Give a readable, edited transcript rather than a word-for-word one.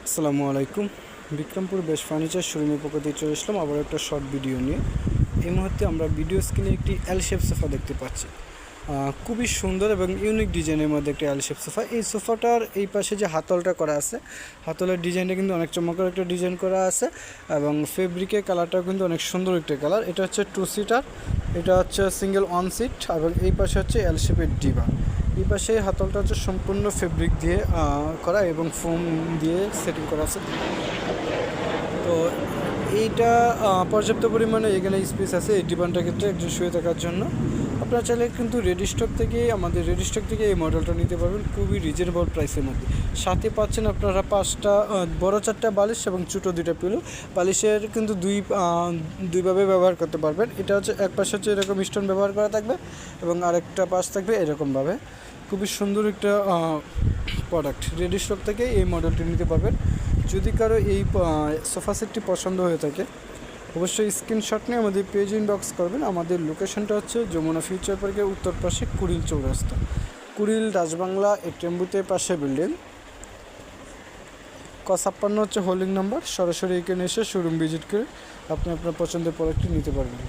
আসসালামু আলাইকুম। বিক্রমপুর বেশ ফার্নিচার শোরুমের পক্ষ থেকে চলে আসলাম আবার একটা শর্ট ভিডিও নিয়ে। এই মুহূর্তে আমরা ভিডিও স্ক্রিনে একটি এল শেপ সোফা দেখতে পাচ্ছি। খুবই সুন্দর এবং ইউনিক ডিজাইনের মধ্যে একটি এল শেপ সোফা। এই সোফাটার এই পাশে যে হাতলটা করা আছে, হাতলের ডিজাইনটা কিন্তু অনেক চমৎকার একটা ডিজাইন করা আছে এবং ফেব্রিকের কালারটাও কিন্তু অনেক সুন্দর একটা কালার। এটা হচ্ছে 2 সিটার, এটা হচ্ছে সিঙ্গেল 1 সিট এবং এই পাশে হচ্ছে এল শেপের ডিবা। এই পাশে হাতলটা হচ্ছে সম্পূর্ণ ফেব্রিক দিয়ে করা এবং ফোম দিয়ে সেটিং করা আছে। তো এইটা পর্যাপ্ত পরিমাণে এখানে স্পেস আছে এই ডিবানটার ক্ষেত্রে একজন শুয়ে থাকার জন্য। আপনারা চাইলে কিন্তু আমাদের রেডি স্টক থেকে এই মডেলটা নিতে পারবেন খুবই রিজনেবল প্রাইসের মধ্যে। সাথে পাচ্ছেন আপনারা 5টা বড় 4টা বালিশ এবং ছোটো 2টা পিলো। বালিশের কিন্তু দুইভাবে ব্যবহার করতে পারবেন। এটা হচ্ছে এক পাশে হচ্ছে এরকম স্টোন ব্যবহার করা থাকবে এবং আরেকটা পাশ থাকবে এরকমভাবে। খুবই সুন্দর একটা প্রোডাক্ট। রেডি স্টক থেকে এই মডেলটি নিতে পারবেন। যদি কারো এই সোফা সেটটি পছন্দ হয়ে থাকে অবশ্যই স্ক্রিনশট নিয়ে আমাদের পেজ ইনবক্স করবেন। আমাদের লোকেশনটা হচ্ছে যমুনা ফিউচার পার্কের উত্তর পাশে কুড়িল চৌরাস্তা, কুড়িল রাজবাংলা টেম্বুতে পাশে বিল্ডিং ক56 হচ্ছে হোল্ডিং নাম্বার। সরাসরি এখানে এসে শোরুম ভিজিট করে আপনি আপনার পছন্দের প্রোডাক্টটি নিতে পারবেন।